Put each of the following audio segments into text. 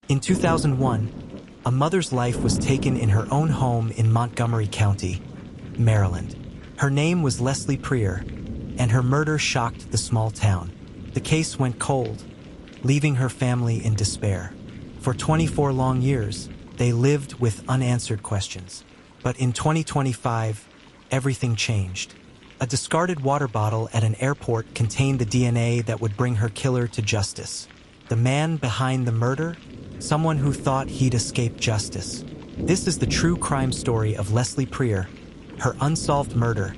In 2001, a mother's life was taken in her own home in Montgomery County, Maryland. Her name was Leslie Prior, and her murder shocked the small town. The case went cold, leaving her family in despair. For 24 long years, they lived with unanswered questions. But in 2025, everything changed. A discarded water bottle at an airport contained the DNA that would bring her killer to justice. The man behind the murder? Someone who thought he'd escape justice. This is the true crime story of Leslie Prior, her unsolved murder,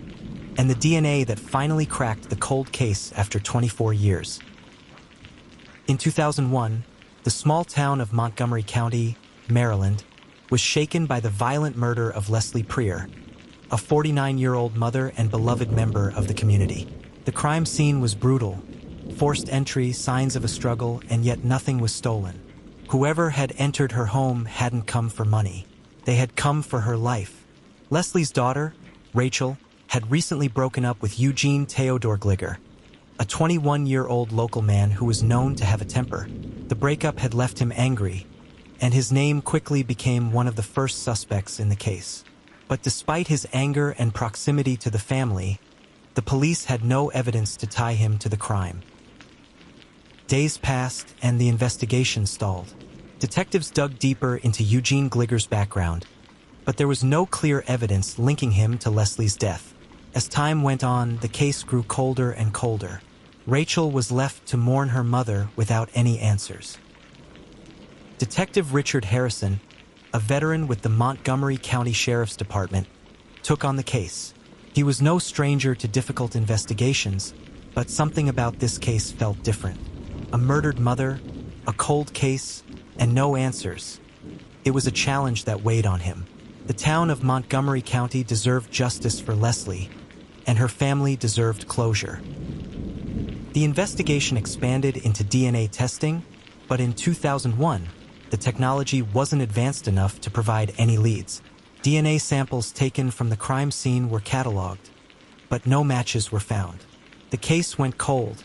and the DNA that finally cracked the cold case after 24 years. In 2001, the small town of Montgomery County, Maryland, was shaken by the violent murder of Leslie Prior, a 49-year-old mother and beloved member of the community. The crime scene was brutal, forced entry, signs of a struggle, and yet nothing was stolen. Whoever had entered her home hadn't come for money. They had come for her life. Leslie's daughter, Rachel, had recently broken up with Eugene Gligor, a 21-year-old local man who was known to have a temper. The breakup had left him angry, and his name quickly became one of the first suspects in the case. But despite his anger and proximity to the family, the police had no evidence to tie him to the crime. Days passed, and the investigation stalled. Detectives dug deeper into Eugene Gligor's background, but there was no clear evidence linking him to Leslie's death. As time went on, the case grew colder and colder. Rachel was left to mourn her mother without any answers. Detective Richard Harrison, a veteran with the Montgomery County Sheriff's Department, took on the case. He was no stranger to difficult investigations, but something about this case felt different. A murdered mother, a cold case, and no answers. It was a challenge that weighed on him. The town of Montgomery County deserved justice for Leslie, and her family deserved closure. The investigation expanded into DNA testing, but in 2001, the technology wasn't advanced enough to provide any leads. DNA samples taken from the crime scene were cataloged, but no matches were found. The case went cold,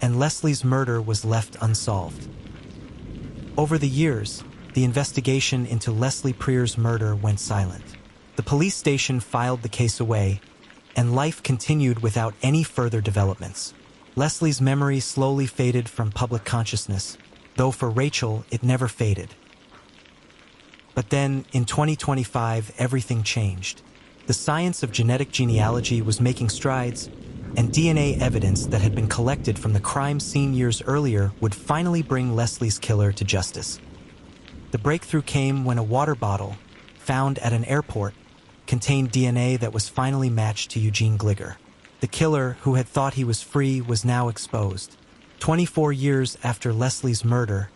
and Leslie's murder was left unsolved. Over the years, the investigation into Leslie Prior's murder went silent. The police station filed the case away, and life continued without any further developments. Leslie's memory slowly faded from public consciousness, though for Rachel, it never faded. But then, in 2025, everything changed. The science of genetic genealogy was making strides, and DNA evidence that had been collected from the crime scene years earlier would finally bring Leslie's killer to justice. The breakthrough came when a water bottle, found at an airport, contained DNA that was finally matched to Eugene Gligor. The killer, who had thought he was free, was now exposed. 24 years after Leslie's murder,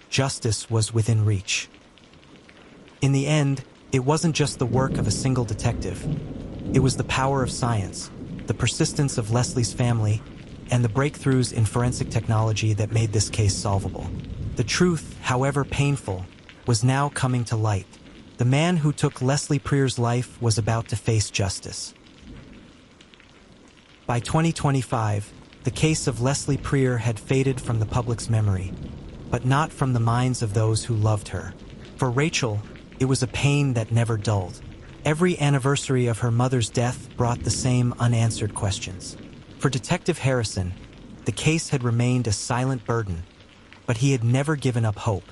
justice was within reach. In the end, it wasn't just the work of a single detective. It was the power of science, the persistence of Leslie's family, and the breakthroughs in forensic technology that made this case solvable. The truth, however painful, was now coming to light. The man who took Leslie Prior's life was about to face justice. By 2025, the case of Leslie Prior had faded from the public's memory, but not from the minds of those who loved her. For Rachel, it was a pain that never dulled. Every anniversary of her mother's death brought the same unanswered questions. For Detective Harrison, the case had remained a silent burden, but he had never given up hope.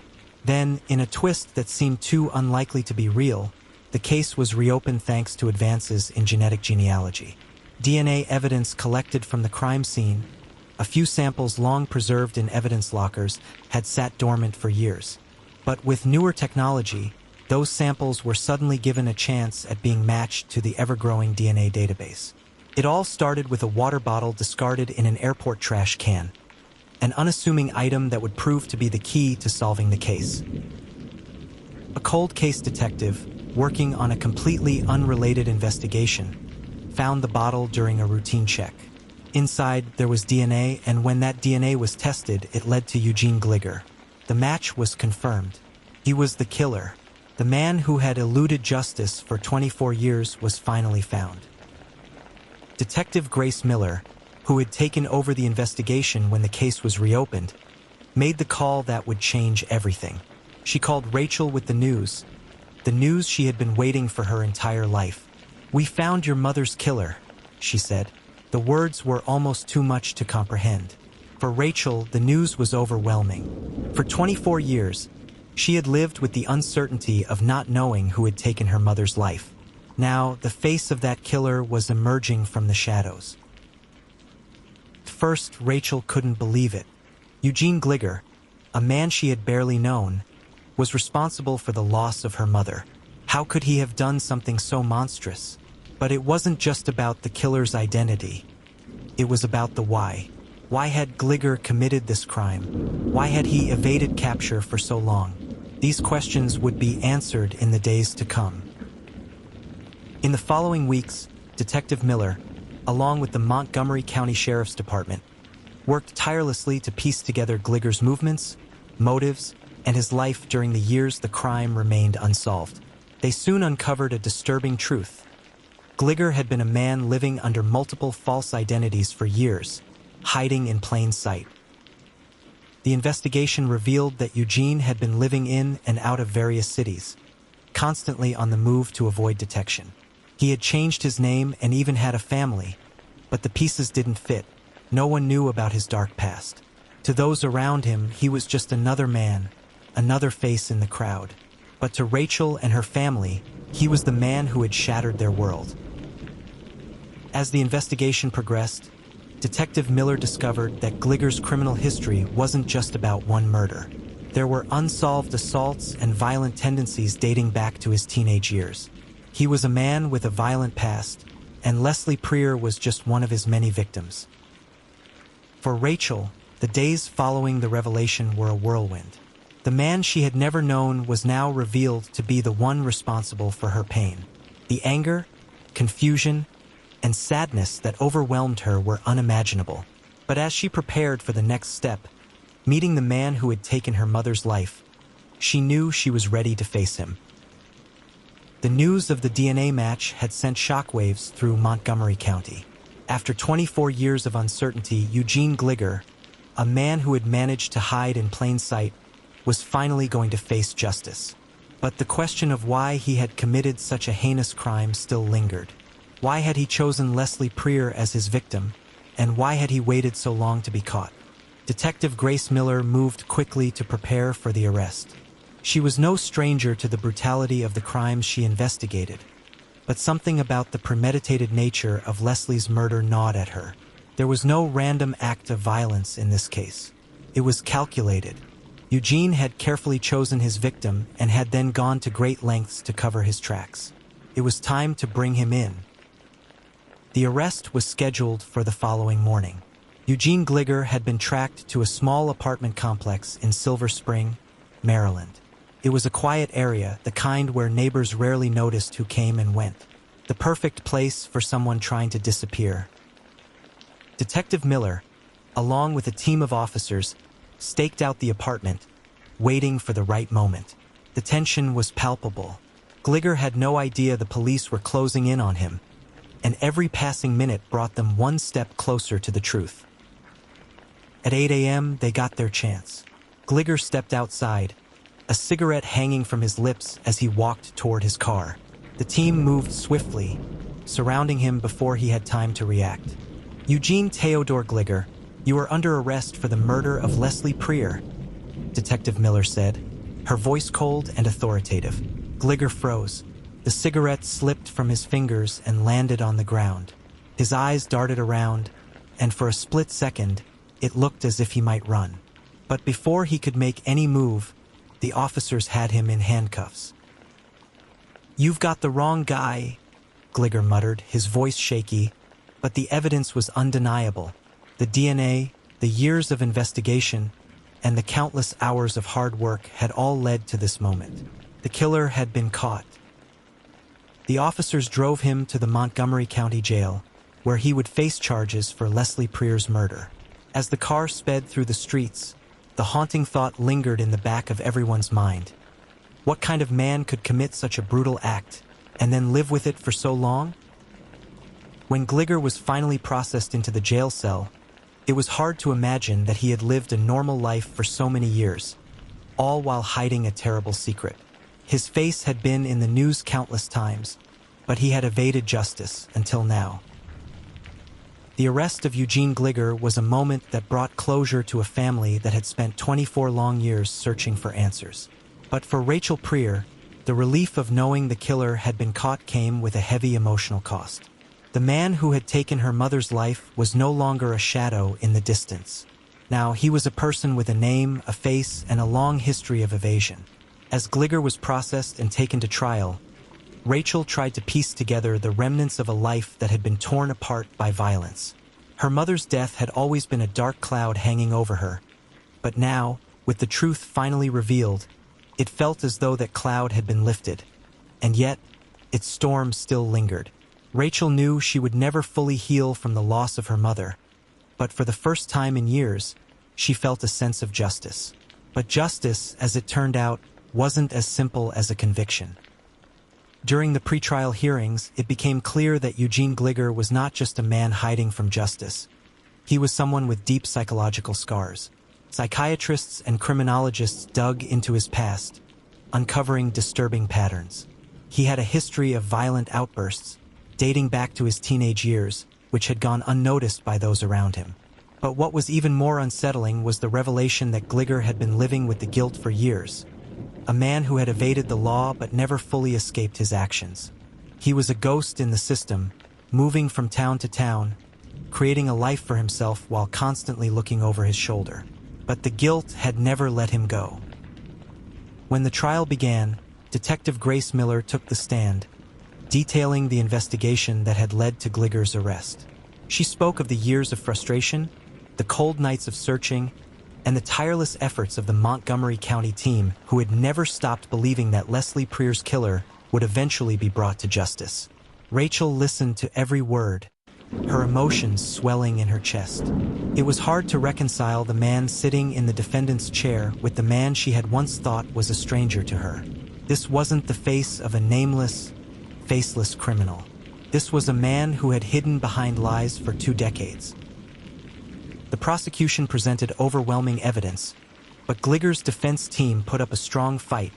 Then, in a twist that seemed too unlikely to be real, the case was reopened thanks to advances in genetic genealogy. DNA evidence collected from the crime scene, a few samples long preserved in evidence lockers, had sat dormant for years. But with newer technology, those samples were suddenly given a chance at being matched to the ever-growing DNA database. It all started with a water bottle discarded in an airport trash can, an unassuming item that would prove to be the key to solving the case. A cold case detective, working on a completely unrelated investigation, found the bottle during a routine check. Inside, there was DNA, and when that DNA was tested, it led to Eugene Gligor. The match was confirmed. He was the killer. The man who had eluded justice for 24 years was finally found. Detective Grace Miller, who had taken over the investigation when the case was reopened, made the call that would change everything. She called Rachel with the news she had been waiting for her entire life. "We found your mother's killer," she said. The words were almost too much to comprehend. For Rachel, the news was overwhelming. For 24 years, she had lived with the uncertainty of not knowing who had taken her mother's life. Now, the face of that killer was emerging from the shadows. First, Rachel couldn't believe it. Eugene Gligor, a man she had barely known, was responsible for the loss of her mother. How could he have done something so monstrous? But it wasn't just about the killer's identity. It was about the why. Why had Gligor committed this crime? Why had he evaded capture for so long? These questions would be answered in the days to come. In the following weeks, Detective Miller, along with the Montgomery County Sheriff's Department, worked tirelessly to piece together Gligor's movements, motives, and his life during the years the crime remained unsolved. They soon uncovered a disturbing truth. Gligor had been a man living under multiple false identities for years, hiding in plain sight. The investigation revealed that Eugene had been living in and out of various cities, constantly on the move to avoid detection. He had changed his name and even had a family, but the pieces didn't fit. No one knew about his dark past. To those around him, he was just another man, another face in the crowd. But to Rachel and her family, he was the man who had shattered their world. As the investigation progressed, Detective Miller discovered that Gligor's criminal history wasn't just about one murder. There were unsolved assaults and violent tendencies dating back to his teenage years. He was a man with a violent past, and Leslie Prieur was just one of his many victims. For Rachel, the days following the revelation were a whirlwind. The man she had never known was now revealed to be the one responsible for her pain. The anger, confusion, and sadness that overwhelmed her were unimaginable. But as she prepared for the next step, meeting the man who had taken her mother's life, she knew she was ready to face him. The news of the DNA match had sent shockwaves through Montgomery County. After 24 years of uncertainty, Eugene Gligor, a man who had managed to hide in plain sight, was finally going to face justice. But the question of why he had committed such a heinous crime still lingered. Why had he chosen Leslie Prieur as his victim, and why had he waited so long to be caught? Detective Grace Miller moved quickly to prepare for the arrest. She was no stranger to the brutality of the crimes she investigated, but something about the premeditated nature of Leslie's murder gnawed at her. There was no random act of violence in this case. It was calculated. Eugene had carefully chosen his victim and had then gone to great lengths to cover his tracks. It was time to bring him in. The arrest was scheduled for the following morning. Eugene Gligor had been tracked to a small apartment complex in Silver Spring, Maryland. It was a quiet area, the kind where neighbors rarely noticed who came and went. The perfect place for someone trying to disappear. Detective Miller, along with a team of officers, staked out the apartment, waiting for the right moment. The tension was palpable. Gligor had no idea the police were closing in on him, and every passing minute brought them one step closer to the truth. At 8 a.m., they got their chance. Gligor stepped outside, a cigarette hanging from his lips as he walked toward his car. The team moved swiftly, surrounding him before he had time to react. "Eugene Theodore Gligor, you are under arrest for the murder of Leslie Prieur," Detective Miller said, her voice cold and authoritative. Gligor froze. The cigarette slipped from his fingers and landed on the ground. His eyes darted around, and for a split second, it looked as if he might run. But before he could make any move, the officers had him in handcuffs. "You've got the wrong guy," Gligor muttered, his voice shaky, but the evidence was undeniable. The DNA, the years of investigation, and the countless hours of hard work had all led to this moment. The killer had been caught. The officers drove him to the Montgomery County Jail, where he would face charges for Leslie Prieur's murder. As the car sped through the streets, the haunting thought lingered in the back of everyone's mind. What kind of man could commit such a brutal act, and then live with it for so long? When Gligor was finally processed into the jail cell, it was hard to imagine that he had lived a normal life for so many years. all while hiding a terrible secret. His face had been in the news countless times, but he had evaded justice until now. The arrest of Eugene Gligor was a moment that brought closure to a family that had spent 24 long years searching for answers. But for Rachel Preer, the relief of knowing the killer had been caught came with a heavy emotional cost. The man who had taken her mother's life was no longer a shadow in the distance. Now he was a person with a name, a face, and a long history of evasion. As Gligor was processed and taken to trial, Rachel tried to piece together the remnants of a life that had been torn apart by violence. Her mother's death had always been a dark cloud hanging over her, but now, with the truth finally revealed, it felt as though that cloud had been lifted, and yet, its storm still lingered. Rachel knew she would never fully heal from the loss of her mother, but for the first time in years, she felt a sense of justice. But justice, as it turned out, wasn't as simple as a conviction. During the pretrial hearings, it became clear that Eugene Gligor was not just a man hiding from justice. He was someone with deep psychological scars. Psychiatrists and criminologists dug into his past, uncovering disturbing patterns. He had a history of violent outbursts, dating back to his teenage years, which had gone unnoticed by those around him. But what was even more unsettling was the revelation that Gligor had been living with the guilt for years. A man who had evaded the law but never fully escaped his actions. He was a ghost in the system, moving from town to town, creating a life for himself while constantly looking over his shoulder. But the guilt had never let him go. When the trial began, Detective Grace Miller took the stand, detailing the investigation that had led to Gligor's arrest. She spoke of the years of frustration, the cold nights of searching, and the tireless efforts of the Montgomery County team who had never stopped believing that Leslie Preer's killer would eventually be brought to justice. Rachel listened to every word, her emotions swelling in her chest. It was hard to reconcile the man sitting in the defendant's chair with the man she had once thought was a stranger to her. This wasn't the face of a nameless, faceless criminal. This was a man who had hidden behind lies for 2 decades. The prosecution presented overwhelming evidence, but Gligor's defense team put up a strong fight,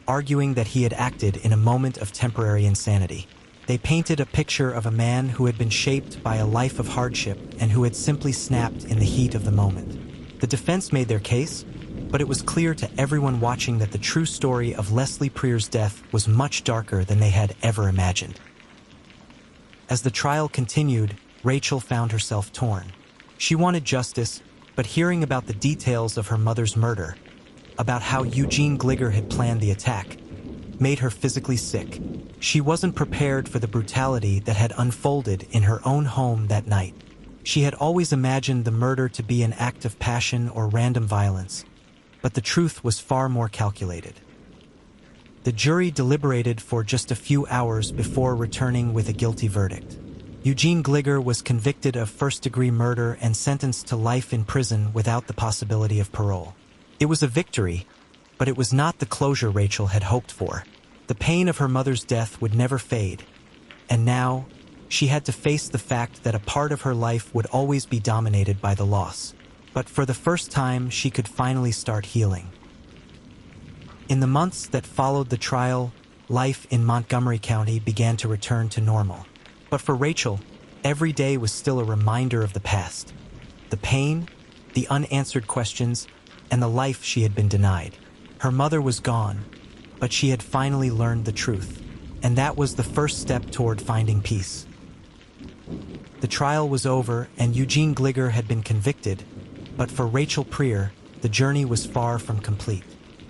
arguing that he had acted in a moment of temporary insanity. They painted a picture of a man who had been shaped by a life of hardship and who had simply snapped in the heat of the moment. The defense made their case, but it was clear to everyone watching that the true story of Leslie Preer's death was much darker than they had ever imagined. As the trial continued, Rachel found herself torn. She wanted justice, but hearing about the details of her mother's murder, about how Eugene Gligor had planned the attack, made her physically sick. She wasn't prepared for the brutality that had unfolded in her own home that night. She had always imagined the murder to be an act of passion or random violence, but the truth was far more calculated. The jury deliberated for just a few hours before returning with a guilty verdict. Eugene Gligor was convicted of first-degree murder and sentenced to life in prison without the possibility of parole. It was a victory, but it was not the closure Rachel had hoped for. The pain of her mother's death would never fade, and now she had to face the fact that a part of her life would always be dominated by the loss. But for the first time, she could finally start healing. In the months that followed the trial, life in Montgomery County began to return to normal. But for Rachel, every day was still a reminder of the past. The pain, the unanswered questions, and the life she had been denied. Her mother was gone, but she had finally learned the truth, and that was the first step toward finding peace. The trial was over, and Eugene Gligor had been convicted, but for Rachel Preer, the journey was far from complete.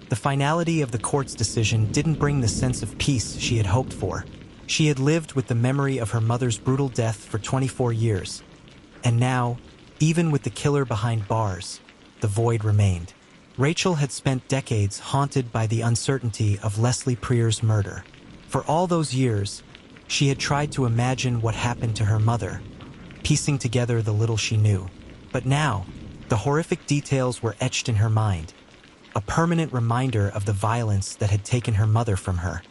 The finality of the court's decision didn't bring the sense of peace she had hoped for. She had lived with the memory of her mother's brutal death for 24 years, and now, even with the killer behind bars, the void remained. Rachel had spent decades haunted by the uncertainty of Leslie Preer's murder. For all those years, she had tried to imagine what happened to her mother, piecing together the little she knew. But now, the horrific details were etched in her mind, a permanent reminder of the violence that had taken her mother from her.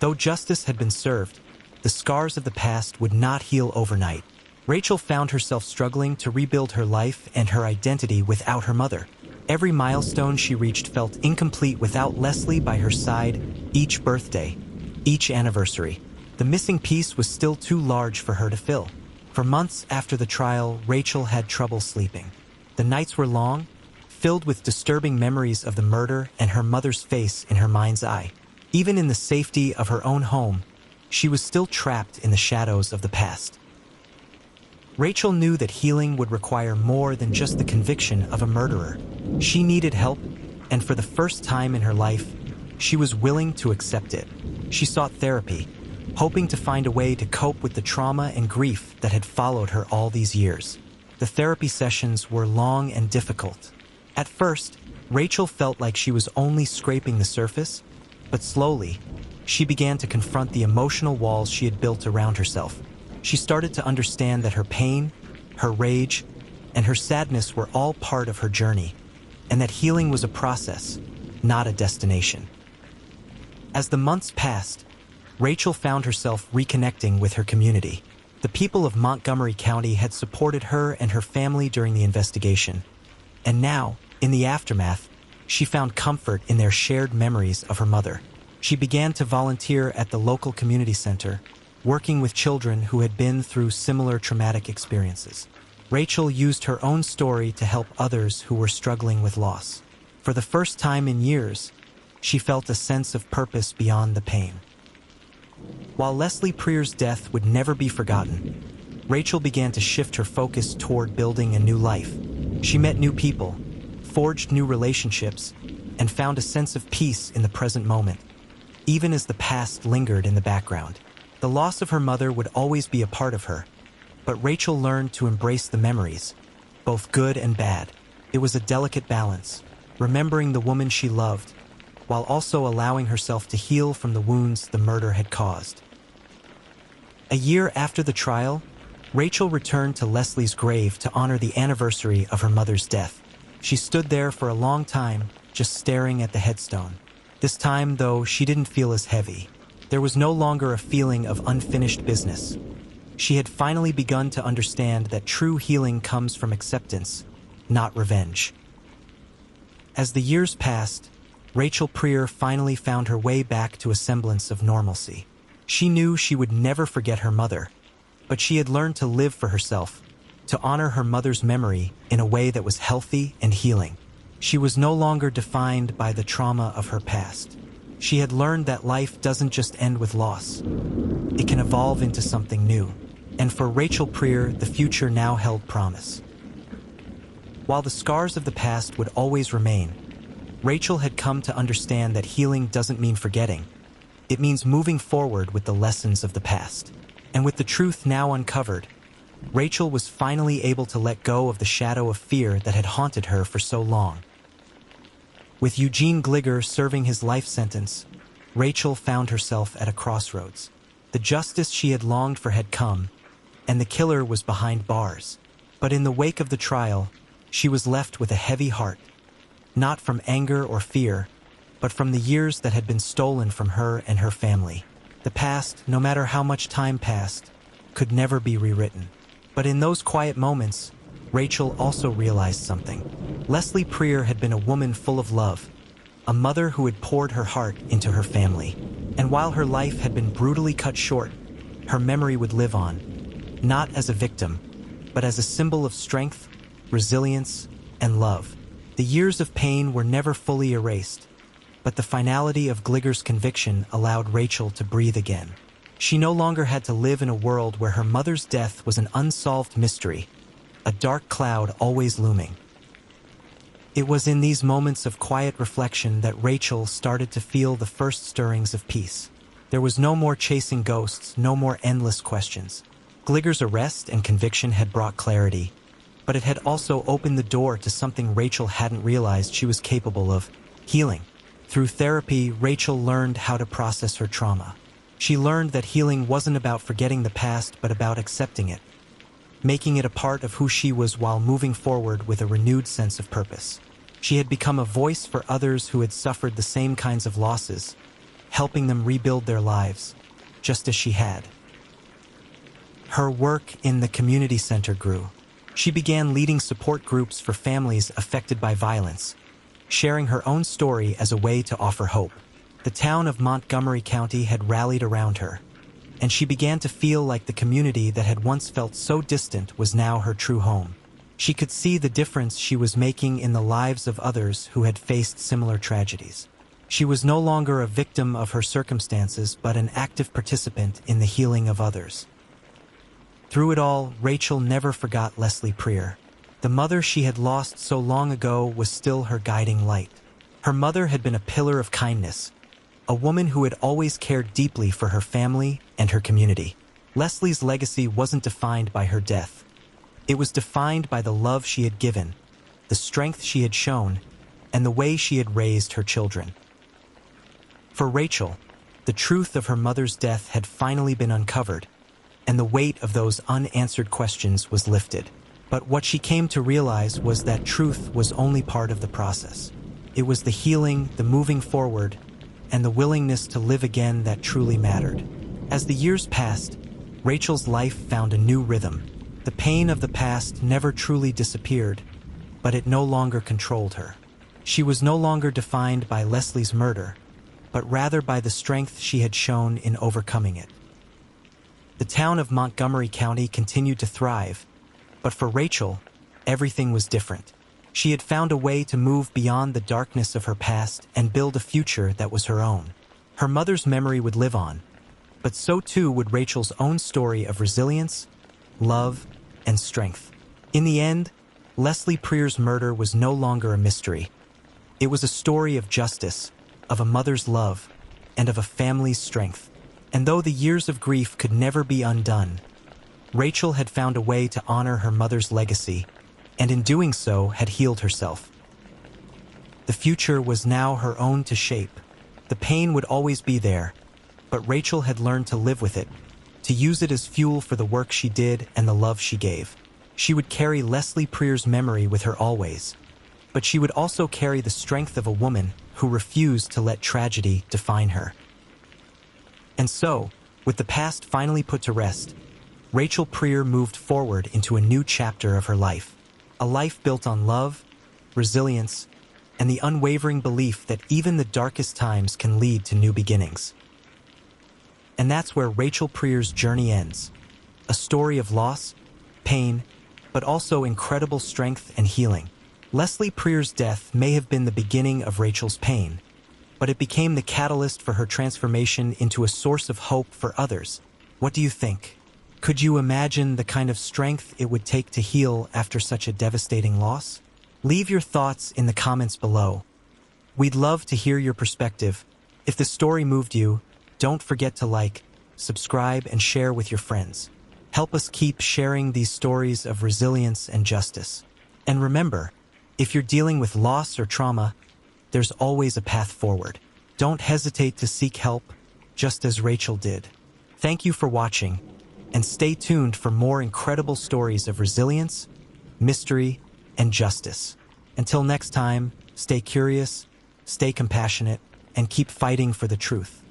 Though justice had been served, the scars of the past would not heal overnight. Rachel found herself struggling to rebuild her life and her identity without her mother. Every milestone she reached felt incomplete without Leslie by her side. Each birthday, each anniversary, the missing piece was still too large for her to fill. For months after the trial, Rachel had trouble sleeping. The nights were long, filled with disturbing memories of the murder and her mother's face in her mind's eye. Even in the safety of her own home, she was still trapped in the shadows of the past. Rachel knew that healing would require more than just the conviction of a murderer. She needed help, and for the first time in her life, she was willing to accept it. She sought therapy, hoping to find a way to cope with the trauma and grief that had followed her all these years. The therapy sessions were long and difficult. At first, Rachel felt like she was only scraping the surface, but slowly, she began to confront the emotional walls she had built around herself. She started to understand that her pain, her rage, and her sadness were all part of her journey, and that healing was a process, not a destination. As the months passed, Rachel found herself reconnecting with her community. The people of Montgomery County had supported her and her family during the investigation, and now, in the aftermath, she found comfort in their shared memories of her mother. She began to volunteer at the local community center, working with children who had been through similar traumatic experiences. Rachel used her own story to help others who were struggling with loss. For the first time in years, she felt a sense of purpose beyond the pain. While Leslie Preer's death would never be forgotten, Rachel began to shift her focus toward building a new life. She met new people, forged new relationships, and found a sense of peace in the present moment, even as the past lingered in the background. The loss of her mother would always be a part of her, but Rachel learned to embrace the memories, both good and bad. It was a delicate balance, remembering the woman she loved, while also allowing herself to heal from the wounds the murder had caused. A year after the trial, Rachel returned to Leslie's grave to honor the anniversary of her mother's death. She stood there for a long time, just staring at the headstone. This time, though, she didn't feel as heavy. There was no longer a feeling of unfinished business. She had finally begun to understand that true healing comes from acceptance, not revenge. As the years passed, Rachel Preer finally found her way back to a semblance of normalcy. She knew she would never forget her mother, but she had learned to live for herself, to honor her mother's memory in a way that was healthy and healing. She was no longer defined by the trauma of her past. She had learned that life doesn't just end with loss. It can evolve into something new. And for Rachel Preer, the future now held promise. While the scars of the past would always remain, Rachel had come to understand that healing doesn't mean forgetting. It means moving forward with the lessons of the past. And with the truth now uncovered, Rachel was finally able to let go of the shadow of fear that had haunted her for so long. With Eugene Gligor serving his life sentence, Rachel found herself at a crossroads. The justice she had longed for had come, and the killer was behind bars. But in the wake of the trial, she was left with a heavy heart, not from anger or fear, but from the years that had been stolen from her and her family. The past, no matter how much time passed, could never be rewritten. But in those quiet moments, Rachel also realized something. Leslie Preer had been a woman full of love, a mother who had poured her heart into her family. And while her life had been brutally cut short, her memory would live on, not as a victim, but as a symbol of strength, resilience, and love. The years of pain were never fully erased, but the finality of Gligor's conviction allowed Rachel to breathe again. She no longer had to live in a world where her mother's death was an unsolved mystery, a dark cloud always looming. It was in these moments of quiet reflection that Rachel started to feel the first stirrings of peace. There was no more chasing ghosts, no more endless questions. Gligor's arrest and conviction had brought clarity, but it had also opened the door to something Rachel hadn't realized she was capable of: healing. Through therapy, Rachel learned how to process her trauma. She learned that healing wasn't about forgetting the past, but about accepting it, making it a part of who she was while moving forward with a renewed sense of purpose. She had become a voice for others who had suffered the same kinds of losses, helping them rebuild their lives, just as she had. Her work in the community center grew. She began leading support groups for families affected by violence, sharing her own story as a way to offer hope. The town of Montgomery County had rallied around her, and she began to feel like the community that had once felt so distant was now her true home. She could see the difference she was making in the lives of others who had faced similar tragedies. She was no longer a victim of her circumstances, but an active participant in the healing of others. Through it all, Rachel never forgot Leslie Prior. The mother she had lost so long ago was still her guiding light. Her mother had been a pillar of kindness, a woman who had always cared deeply for her family and her community. Leslie's legacy wasn't defined by her death. It was defined by the love she had given, the strength she had shown, and the way she had raised her children. For Rachel, the truth of her mother's death had finally been uncovered, and the weight of those unanswered questions was lifted. But what she came to realize was that truth was only part of the process. It was the healing, the moving forward, and the willingness to live again that truly mattered. As the years passed, Rachel's life found a new rhythm. The pain of the past never truly disappeared, but it no longer controlled her. She was no longer defined by Leslie's murder, but rather by the strength she had shown in overcoming it. The town of Montgomery County continued to thrive, but for Rachel, everything was different. She had found a way to move beyond the darkness of her past and build a future that was her own. Her mother's memory would live on, but so too would Rachel's own story of resilience, love, and strength. In the end, Leslie Prior's murder was no longer a mystery. It was a story of justice, of a mother's love, and of a family's strength. And though the years of grief could never be undone, Rachel had found a way to honor her mother's legacy, and in doing so had healed herself. The future was now her own to shape. The pain would always be there, but Rachel had learned to live with it, to use it as fuel for the work she did and the love she gave. She would carry Leslie Prior's memory with her always, but she would also carry the strength of a woman who refused to let tragedy define her. And so, with the past finally put to rest, Rachel Prior moved forward into a new chapter of her life, a life built on love, resilience, and the unwavering belief that even the darkest times can lead to new beginnings. And that's where Rachel Prior's journey ends, a story of loss, pain, but also incredible strength and healing. Leslie Prior's death may have been the beginning of Rachel's pain, but it became the catalyst for her transformation into a source of hope for others. What do you think? Could you imagine the kind of strength it would take to heal after such a devastating loss? Leave your thoughts in the comments below. We'd love to hear your perspective. If the story moved you, don't forget to like, subscribe, and share with your friends. Help us keep sharing these stories of resilience and justice. And remember, if you're dealing with loss or trauma, there's always a path forward. Don't hesitate to seek help, just as Rachel did. Thank you for watching, and stay tuned for more incredible stories of resilience, mystery, and justice. Until next time, stay curious, stay compassionate, and keep fighting for the truth.